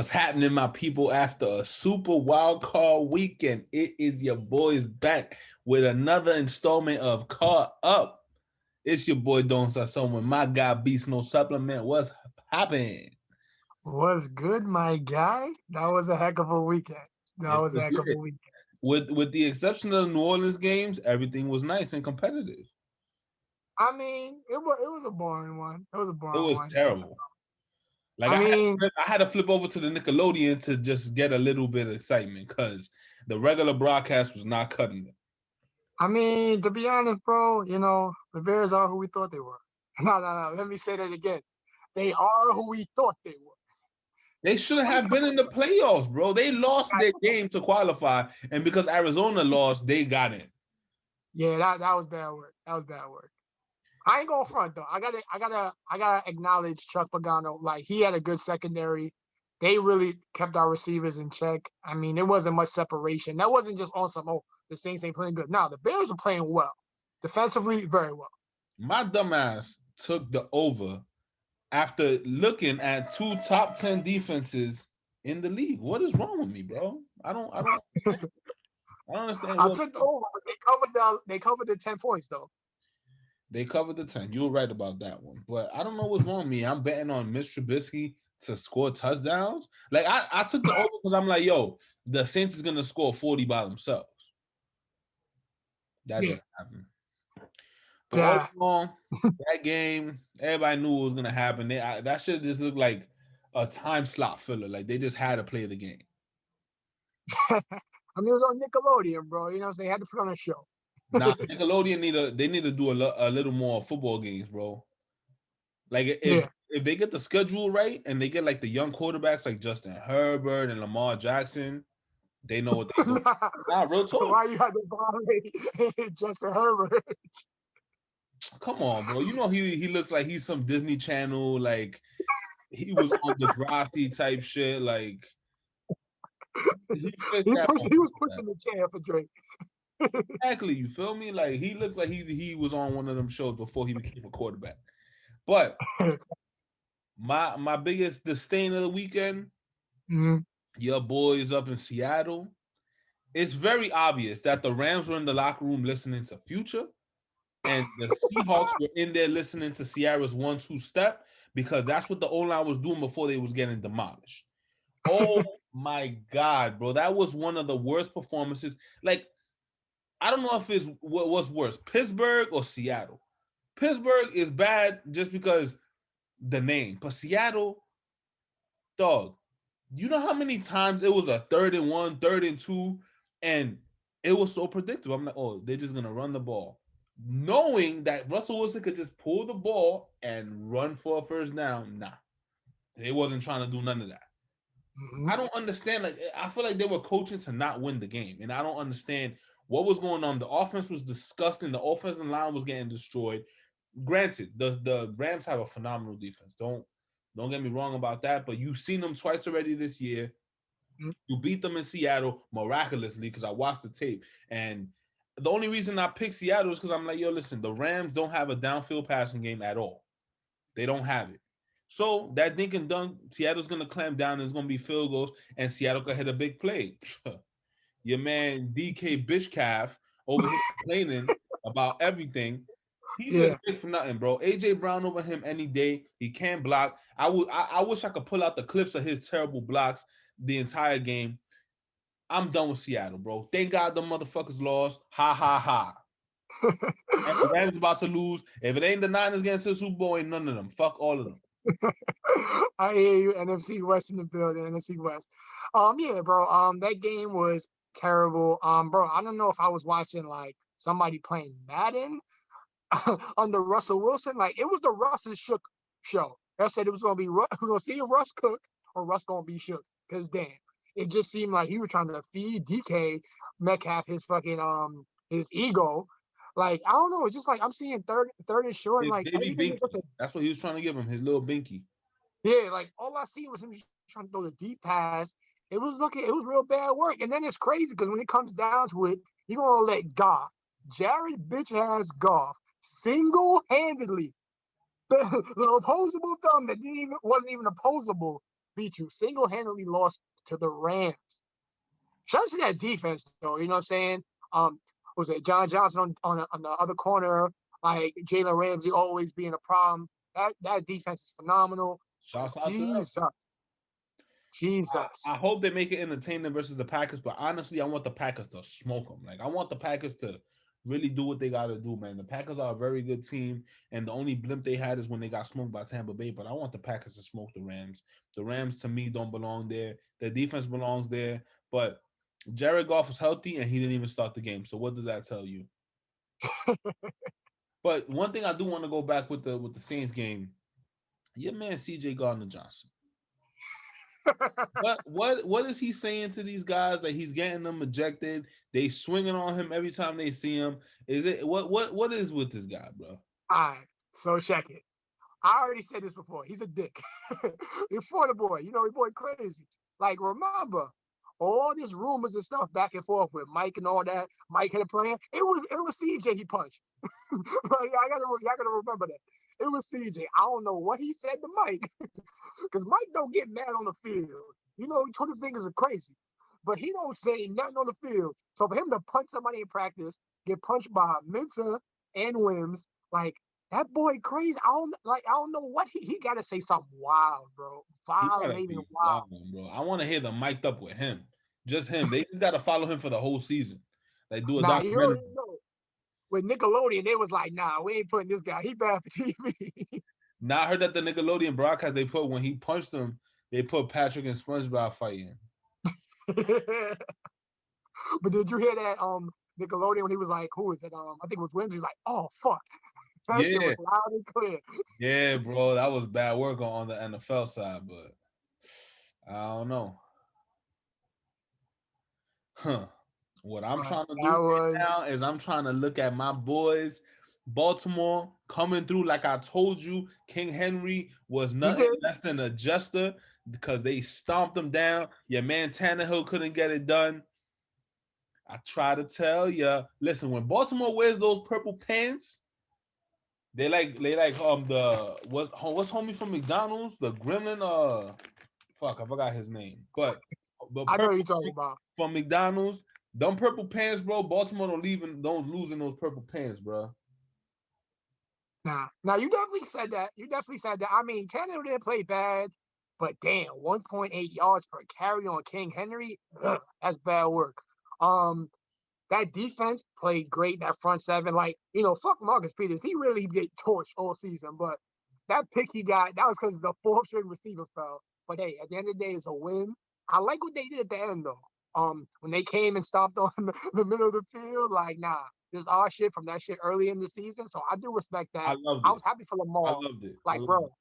What's happening, my people? After a super wild card weekend, it is your boys back with another installment of Caught Up. It's your boy Don Sasson with my guy Beast No Supplement. What's happening? Was good, my guy. That was a heck of a weekend. That It was a was heck of a lit. weekend. With the exception of the New Orleans games, everything was nice and competitive. I mean, it was a boring one. It was a It boring was one. terrible. Like I mean, I had to flip over to the Nickelodeon to just get a little bit of excitement because the regular broadcast was not cutting it. to be honest, bro, the Bears are who we thought they were. No. Let me say that again. They are who we thought they were. They shouldn't have been in the playoffs, bro. They lost their game to qualify, and because Arizona lost, they got in. Yeah, that was bad work. That was bad work. I ain't going front though. I gotta acknowledge Chuck Pagano. Like he had a good secondary. They really kept our receivers in check. I mean, there wasn't much separation. That wasn't just on some the Saints ain't playing good. Now the Bears are playing well. Defensively, very well. My dumbass took the over after looking at two top 10 defenses in the league. What is wrong with me, bro? I don't understand I what took the over, but they covered the 10 points though. they covered the 10. You were right about that one. But I don't know what's wrong with me. I'm betting on Mr. Trubisky to score touchdowns. Like I took the over because I'm like, yo, the Saints is gonna score 40 by themselves. That Yeah. didn't happen. But all Yeah. in all, that game, everybody knew it was gonna happen. That should just look like a time slot filler. Like they just had to play the game. I mean, it was on Nickelodeon, bro. You know what I'm saying? They had to put on a show. Now Nickelodeon need to do a little more football games, bro. Like Yeah. if they get the schedule right and they get like the young quarterbacks like Justin Herbert and Lamar Jackson, they know what they're doing. Nah, real talk. Why you had to violate Justin Herbert? Come on, bro. You know he looks like he's some Disney Channel, like he was on the Degrassi type shit. Like he fits that He was mold. pushing the chair for Drake. Exactly, you feel me? Like he looks like he was on one of them shows before he became a quarterback. But my biggest disdain of the weekend, Mhm. your boys up in Seattle. It's very obvious that the Rams were in the locker room listening to Future, and the Seahawks were in there listening to Sierra's 1-2 step because that's what the O-line was doing before they was getting demolished. Oh my God, bro. That was one of the worst performances. Like, I don't know if it's what was worse, Pittsburgh or Seattle. Pittsburgh is bad just because the name, but Seattle, dog, you know how many times it was a 3rd and 1, 3rd and 2, and it was so predictable. I'm like, oh, they're just gonna run the ball, knowing that Russell Wilson could just pull the ball and run for a first down. Nah, they wasn't trying to do none of that. Mhm. I don't understand. Like, I feel like they were coaching to not win the game, and I don't understand what was going on. The offense was disgusting. The offensive line was getting destroyed. Granted, the Rams have a phenomenal defense. Don't get me wrong about that. But you've seen them twice already this year. You beat them in Seattle miraculously because I watched the tape. And the only reason I picked Seattle is because I'm like, yo, listen, the Rams don't have a downfield passing game at all. They don't have it. So that dink and dunk, Seattle's gonna clamp down. There's gonna be field goals, and Seattle could hit a big play. Your man DK Bishcalf over here complaining about everything. He Yeah. didn't pick for nothing, bro. AJ Brown over him any day. He can't block. I wish I could pull out the clips of his terrible blocks the entire game. I'm done with Seattle, bro. Thank God the motherfuckers lost. Ha ha ha. And the Rams about to lose. If it ain't the Niners getting to the Super Bowl, ain't none of them. Fuck all of them. I hear you. NFC West in the building. NFC West. Yeah, bro. That game was terrible. Bro, I don't know if I was watching like somebody playing Madden under Russell Wilson. Like it was the Russ and Shook show. That said it was gonna be we're gonna see Russ cook or Russ gonna be shook. Cause damn, it just seemed like he was trying to feed DK Metcalf his fucking his ego. Like I don't know. It's just like I'm seeing third and short. And His like baby everything was just Binky. That's what he was trying to give him, his little Binky. yeah, like all I see was him just trying to throw the deep pass. It was real bad work. And then it's crazy because when it comes down to it, he gonna let Goff, Jared bitch ass Goff, single-handedly, the opposable thumb that wasn't even opposable beat you. Single-handedly lost to the Rams. Shout out to that defense, though. You know what I'm saying? Was it John Johnson on the other corner? Like Jalen Ramsey always being a problem. That defense is phenomenal. Shouts out to them. Jesus. I hope they make it entertaining versus the Packers, but honestly, I want the Packers to smoke them. Like, I want the Packers to really do what they got to do, man. The Packers are a very good team, and the only blimp they had is when they got smoked by Tampa Bay, but I want the Packers to smoke the Rams. The Rams, to me, don't belong there. Their defense belongs there, but Jared Goff was healthy, and he didn't even start the game. So what does that tell you? But one thing I do want to go back with the Saints game, your man CJ Gardner-Johnson. What is he saying to these guys that he's getting them ejected? They swinging on him every time they see him. Is it what is with this guy, bro? All right, so check it. I already said this before. He's a dick. Before the boy, you know, the boy crazy. Like, remember all these rumors and stuff back and forth with Mike and all that. Mike had a plan. It was CJ he punched. Like, y'all gotta remember that. It was CJ. I don't know what he said to Mike, because Mike don't get mad on the field. You know, Twitter fingers are crazy, but he don't say nothing on the field. So for him to punch somebody in practice, get punched by Minter and Wims, like, that boy crazy. I don't know what he got to say something wild, bro. Violating wild, bro. I want to hear them mic'd up with him, just him. They just got to follow him for the whole season. Like, do a documentary. With Nickelodeon, they was like, nah, we ain't putting this guy. He bad for TV. Now I heard that the Nickelodeon broadcast they put when he punched him, they put Patrick and SpongeBob fighting. But did you hear that Nickelodeon when he was like, who is it? I think it was Wims. He's like, oh fuck. That shit was loud and clear. Yeah, bro, that was bad work on the NFL side, but I don't know. What I'm trying to do right now is I'm trying to look at my boys, Baltimore, coming through. Like I told you, King Henry was nothing less than a jester because they stomped him down. Your man Tannehill couldn't get it done. I try to tell you, listen, when Baltimore wears those purple pants, they like the what's homie from McDonald's, the Gremlin, fuck, I forgot his name, but I know what you're talking about. From McDonald's. Them purple pants, bro. Baltimore don't lose in those purple pants, bro. Nah, you definitely said that. I mean, Tannehill didn't play bad, but damn, 1.8 yards per carry on King Henry, that's bad work. That defense played great. That front seven, like, you know, fuck Marcus Peters. He really get torched all season, but that pick he got, that was because the fourth string receiver fell. But hey, at the end of the day, it's a win. I like what they did at the end, though. When they came and stopped on the middle of the field, like, nah, there's our shit from that shit early in the season. So I do respect that. I was happy for Lamar. I loved it. Like, bro,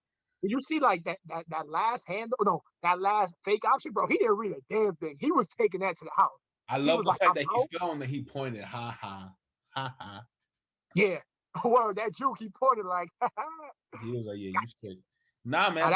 did you see like that last handle? No, that last fake option, bro. He didn't read a damn thing. He was taking that to the house. I love the fact that he fell and that he pointed, ha ha, ha ha. Yeah, well, that juke he pointed like. He was like, yeah, you straight. Nah, man,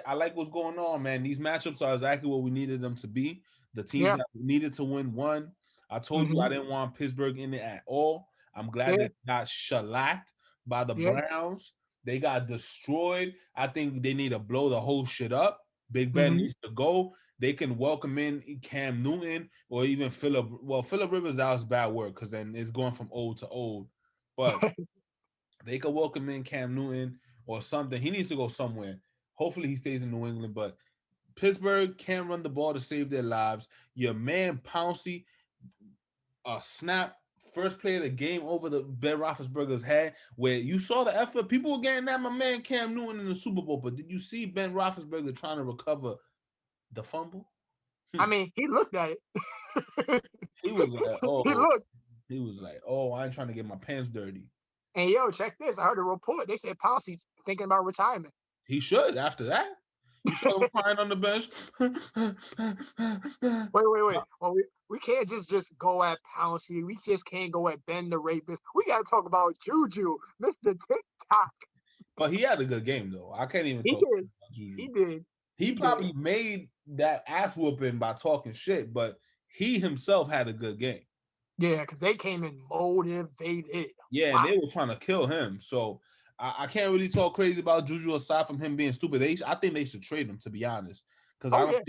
I like what's going on, man. These matchups are exactly what we needed them to be. The teams that needed to win won. I told you I didn't want Pittsburgh in it at all. I'm glad they got shellacked by the Browns. They got destroyed. I think they need to blow the whole shit up. Big Ben needs to go. They can welcome in Cam Newton or even Phillip. Well, Phillip Rivers, that was bad work because then it's going from old to old. But they could welcome in Cam Newton or something. He needs to go somewhere. Hopefully he stays in New England, but Pittsburgh can't run the ball to save their lives. Your man Pouncey, snap, first play of the game over the Ben Roethlisberger's head, where you saw the effort. People were getting at my man Cam Newton in the Super Bowl, but did you see Ben Roethlisberger trying to recover the fumble? I mean, he looked at it. He was like, oh. He was like, oh, I ain't trying to get my pants dirty. And yo, check this. I heard a report. They said Pouncey thinking about retirement. He should after that. You saw him crying on the bench. Wait. Well, we can't just go at Pouncey. We just can't go at Ben the rapist. We got to talk about Juju, Mr. TikTok. But he had a good game, though. I can't even talk about Juju. He did. He probably made that ass whooping by talking shit, but he himself had a good game. Yeah, because they came in motivated. Yeah, and they were trying to kill him. So I can't really talk crazy about Juju aside from him being stupid. I think they should trade him, to be honest. because Oh yeah,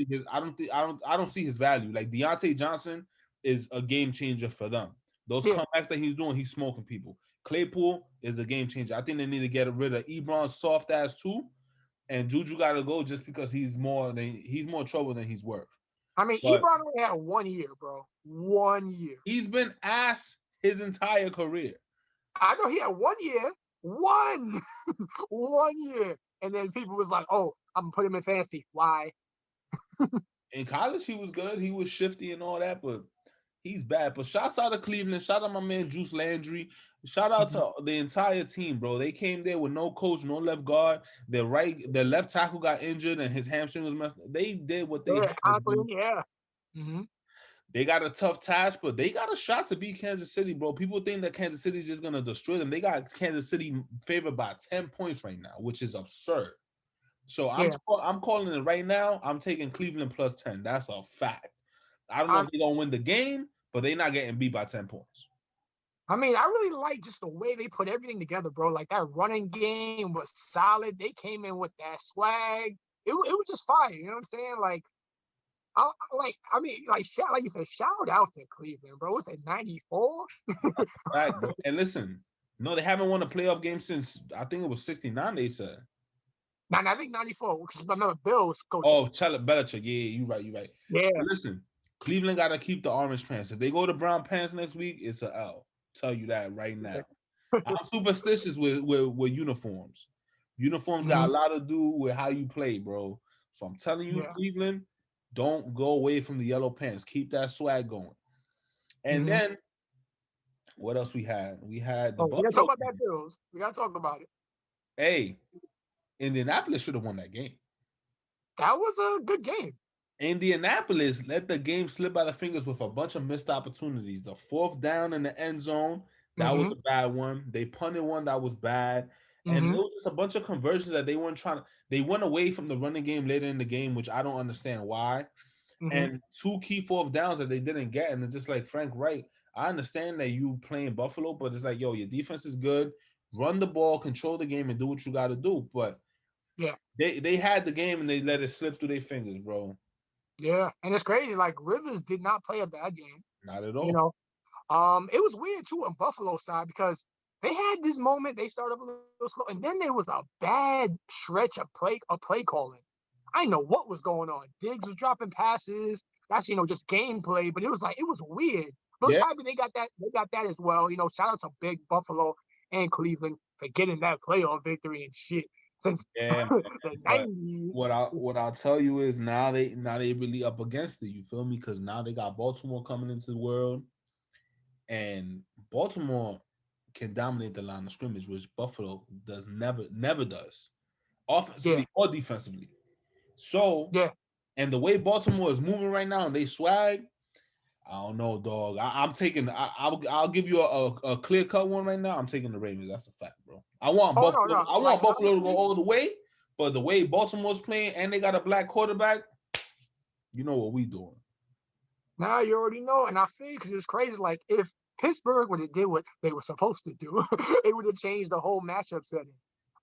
I don't see his value. Like Deontay Johnson is a game changer for them. Those yeah. comebacks that he's doing, he's smoking people. Claypool is a game changer. I think they need to get rid of Ebron's soft ass too, and Juju got to go just because he's more trouble than he's worth. I mean, But Ebron only had 1 year, bro. 1 year. he's been ass his entire career. I know he had 1 year, one, 1 year, and then people was like, "Oh, I'm gonna put him in fantasy." Why? In college, he was good. He was shifty and all that, but he's bad. But shouts out to Cleveland. Shout out my man Juice Landry. Shout out Mhm. to the entire team, bro. They came there with no coach, no left guard. Their left tackle got injured and his hamstring was messed. They did what they Yeah, had to Conklin, do. yeah. Mm-hmm. They got a tough task, but they got a shot to beat Kansas City, bro. People think that Kansas City is just gonna destroy them. They got Kansas City favored by 10 points right now, which is absurd. So Yeah. I'm calling it right now. I'm taking Cleveland plus 10. That's a fact. I don't know I if they're gonna win the game, but they're not getting beat by 10 points. I mean, I really like just the way they put everything together, bro. Like that running game was solid. They came in with that swag. It was just fire. You know what I'm saying? Like you said, shout out to Cleveland, bro. What's it, 94? Fact, bro. And listen, no, they haven't won a playoff game since I think it was 69, they said. Nah, I think 94, because remember Bill's coaching. Oh, Belichick. Yeah, you right, you right. Yeah, But listen, Cleveland gotta keep the orange pants. If they go to brown pants next week, it's a L. Tell you that right now. I'm superstitious with uniforms. Uniforms got hmm a lot to do with how you play, bro. So I'm telling you, yeah. Cleveland, don't go away from the yellow pants. Keep that swag going. And hmm then what else we had? We had the Oh, we gotta talk Buffalo about that game. Bills. We gotta talk about it. Hey, Indianapolis should have won that game. That was a good game. Indianapolis let the game slip by the fingers with a bunch of missed opportunities. The fourth down in the end zone, that was hmm a bad one. They punted one that was bad. And it hmm was just a bunch of conversions that they weren't trying to. They went away from the running game later in the game, which I don't understand why. hmm And two key fourth downs that they didn't get. And it's just like Frank Wright. I understand that you playing Buffalo, but it's like, yo, your defense is good. Run the ball, control the game, and do what you got to do. But Yeah, they had the game and they let it slip through their fingers, bro. yeah. And it's crazy. Like Rivers did not play a bad game. Not at You all. know, it was weird too on Buffalo side because they had this moment. They started a little slow, and then there was a bad stretch of play calling. I didn't know what was going on. Diggs was dropping passes. That's just gameplay, but it was weird. But Yeah. happy they got that. They got that as well. Shout out to Big Buffalo and Cleveland for getting that playoff victory and shit since Yeah, the but '90s. what I'll tell you is now they really up against it. You feel me? Because now they got Baltimore coming into the world, and Baltimore can dominate the line of scrimmage, which Buffalo does never does, Yeah, offensively or defensively. So, yeah. and the way Baltimore is moving right now, and they swag. I don't know, dog. I'm taking. I'll give you a clear cut one right now. I'm taking the Ravens. That's a fact, bro. I want Oh no, Buffalo. no. I Like want Buffalo to go honestly, all the way. But the way Baltimore's playing and they got a black quarterback, you know what we doing. now you already know, and I feel because it's crazy. Like if Pittsburgh would have did what they were supposed to do, it would have changed the whole matchup setting.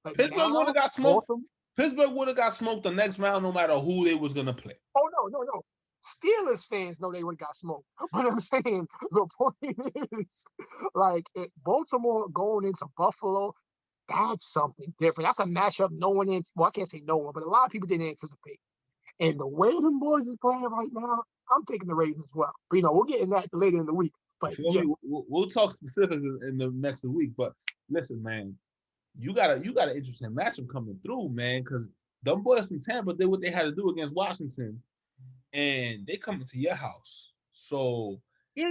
But Pittsburgh would now, have got smoked. Baltimore. Pittsburgh would have got smoked the next round, no matter who they was gonna play. Oh no, no, no. Steelers fans know they would have got smoked. But I'm saying the point is, like, Baltimore going into Buffalo, that's something different. That's a matchup no one well, I can't say no one, but a lot of people didn't anticipate. And the way them boys is playing right now, I'm taking the Ravens as well. But we'll get in that later in the week. You But feel yeah, me? We'll talk specifics in the next week. But listen, man, you got an interesting matchup coming through, man, because them boys from Tampa did what they had to do against Washington, and they coming to your house. So yeah.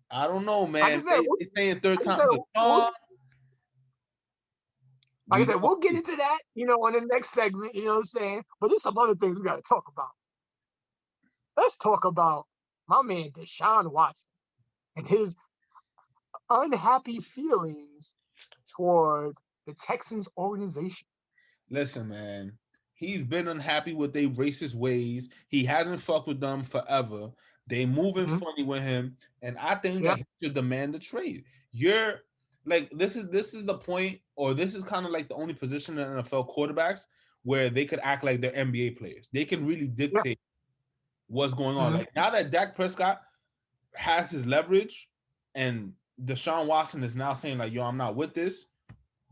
I don't know, Like I man. said, They saying third like I time's said, the charm. like I We said, gonna we'll get see. into that, on the next segment. You know what I'm saying? But there's some other things we got to talk about. Let's talk about my man Deshaun Watson and his unhappy feelings towards the Texans organization. Listen, man. He's been unhappy with their racist ways. He hasn't fucked with them forever. They moving Mm-hmm. funny with him, and I think Yeah. that he should demand a trade. You're like this is the point, or this is kind of like the only position in NFL quarterbacks where they could act like they're NBA players. They can really Yeah. dictate what's going on. Mm-hmm. Like now that Dak Prescott has his leverage and Deshaun Watson is now saying like, yo, I'm not with this,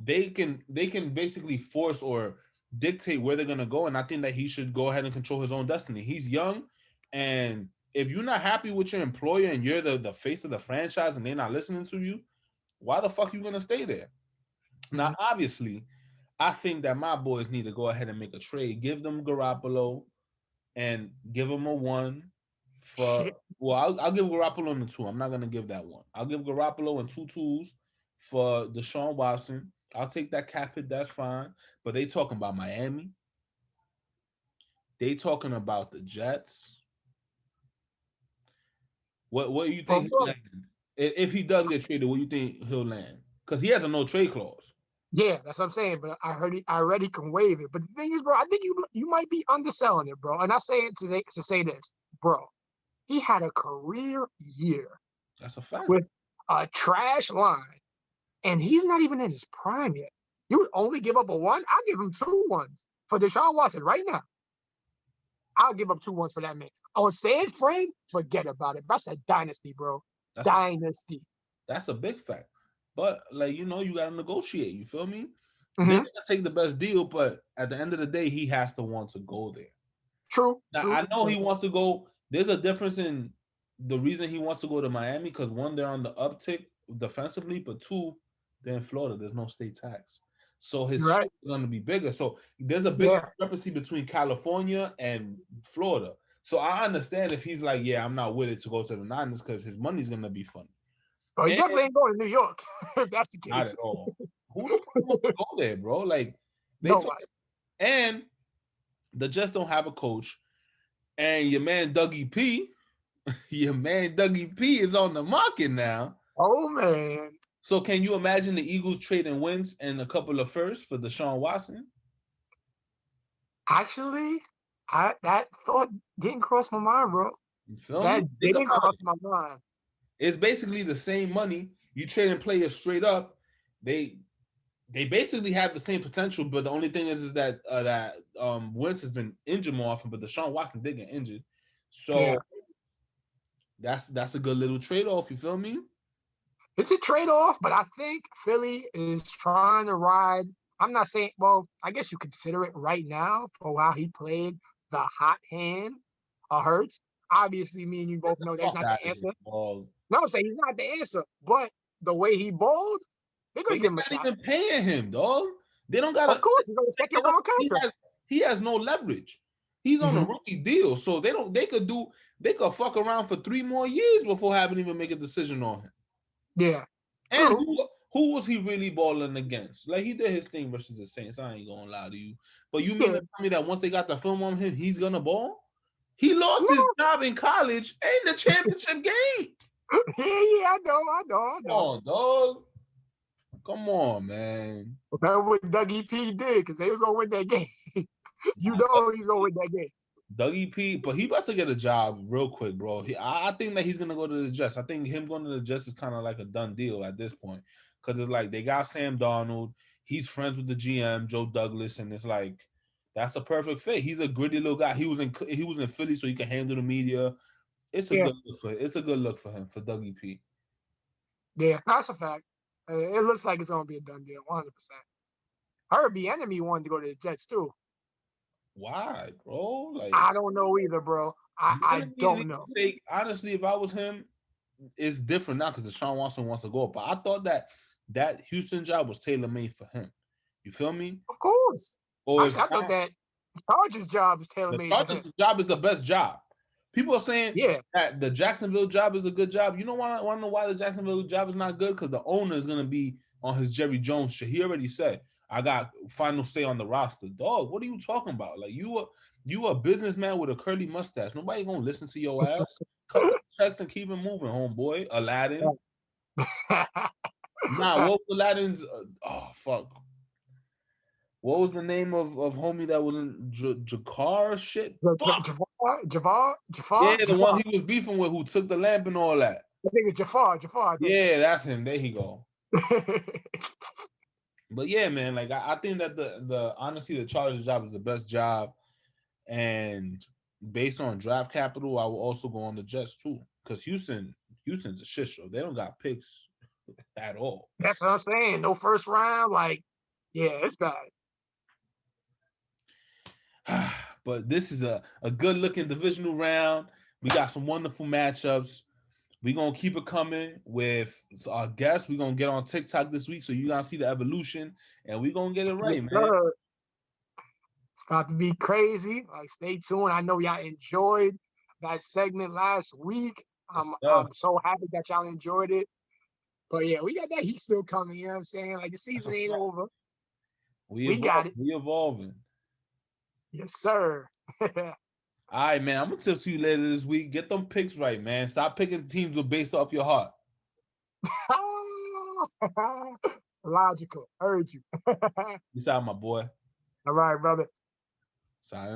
they can basically force or dictate where they're gonna go. And I think that he should go ahead and control his own destiny. He's young, and if you're not happy with your employer and you're the face of the franchise and they're not listening to you, why the fuck you gonna stay there? Now, obviously, I think that my boys need to go ahead and make a trade. Give them Garoppolo and give him a 1 for Shit. well, I'll give Garoppolo in the 2. I'm not gonna give that 1. I'll give Garoppolo and 2 2s for Deshaun Watson. I'll take that cap hit, that's fine. But they talking about Miami. They talking about the Jets. What do you Well, think he'll bro, land? If he does get traded, what do you think he'll land? Because he has a no trade clause. yeah, that's what I'm saying. But I already can waive it. But the thing is, bro, I think you might be underselling it, bro. And I say it today to say this, bro. He had a career year That's a fact. with a trash line, and he's not even in his prime yet. You would only give up a 1? I'll give him 2 1s for Deshaun Watson right now. I'll give up 2 1s for that man. On San Fran, forget about it. That's a dynasty, bro. Dynasty. That's a big fact. But like you gotta negotiate. You feel me? Mm-hmm. They're gonna take the best deal, but at the end of the day, he has to want to go there. True. Now I know he wants to go. There's a difference in the reason he wants to go to Miami because 1, they're on the uptick defensively, but 2, they're in Florida. There's no state tax, so his check is going to be bigger. So there's a big discrepancy between California and Florida. So I understand if he's like, yeah, I'm not with it to go to the Niners because his money's going to be funny. Well, he definitely ain't going to New York. If that's the case. Not at all. Who the fuck wants to go there, bro? Like and the Jets don't have a coach. And your man Dougie P is on the market now. Oh man! So can you imagine the Eagles trading wins and a couple of firsts for Deshaun Watson? Actually, that thought didn't cross my mind, bro. You feel that me? didn't cross my mind. It's basically the same money. You trading players straight up. They basically have the same potential, but the only thing is that Wentz has been injured more often, but Deshaun Watson did get injured. So that's a good little trade-off, you feel me? It's a trade-off, but I think Philly is trying to ride. I'm not saying, well, I guess you consider it right now for how he played the hot hand Hurts. Obviously, me and you both know that's not the answer. No, I'm saying he's not the answer, but the way he bowled, they're going to give him a shot. They're not even paying him, dog. They don't got. Of course, he's on a second-round contract. He has no leverage. He's on a rookie deal, so they could fuck around for 3 more years before having even make a decision on him. Yeah. And who was he really balling against? Like he did his thing versus the Saints. I ain't gonna lie to you. But you mean to tell me that once they got the film on him, he's gonna ball? He lost his job in college and the championship game. Yeah, I know. Come on, dog. Come on, man. That's what Dougie P did because they was gonna win that game. You know he's gonna win that game. Dougie P, but he about to get a job real quick, bro. I think that he's gonna go to the Jets. I think him going to the Jets is kind of like a done deal at this point because it's like they got Sam Darnold. He's friends with the GM Joe Douglas, and it's like that's a perfect fit. He's a gritty little guy. He was in Philly, so he can handle the media. It's a good look for him for Dougie P. Yeah, that's a fact. It looks like it's gonna be a done deal, 100%. Heard the enemy wanted to go to the Jets too. Why, bro? Like I don't know either, bro. I don't know. Honestly, if I was him, it's different now because Deshaun Watson wants to go. But I thought that Houston job was tailor made for him. You feel me? Of course. Or I thought that Chargers job is tailor made. Chargers job is the best job. People are saying that the Jacksonville job is a good job. You know why? Want to know why the Jacksonville job is not good? Because the owner is gonna be on his Jerry Jones shit. He already said, I got final say on the roster. Dog, what are you talking about? Like you a businessman with a curly mustache. Nobody gonna listen to your ass. Cut the checks and keep it moving, homeboy. Aladdin. Nah, what was Aladdin's? Fuck. What was the name of homie that was in Jakar shit? Jafar? Yeah, the one he was beefing with who took the lamp and all that. I think it's Jafar. Yeah, that's him. There he go. But yeah, man, like I think that the honestly the Chargers job is the best job, and based on draft capital, I will also go on the Jets too, because Houston's a shit show. They don't got picks at all. That's what I'm saying. No first round. Like, yeah, it's bad. But this is a good looking divisional round. We got some wonderful matchups. We're gonna keep it coming with our guests. We're gonna get on TikTok this week, so you gonna see the evolution, and we're gonna get it right, Yes, man. sir. It's about to be crazy. Like, stay tuned. I know y'all enjoyed that segment last week. I'm so happy that y'all enjoyed it. But yeah, we got that heat still coming. You know what I'm saying? Like, the season ain't over. We got it. We evolving. Yes, sir. All right, man. I'm gonna tip to you later this week. Get them picks right, man. Stop picking teams with based off your heart. Logical. Heard you. Peace out, my boy. All right, brother. Sign.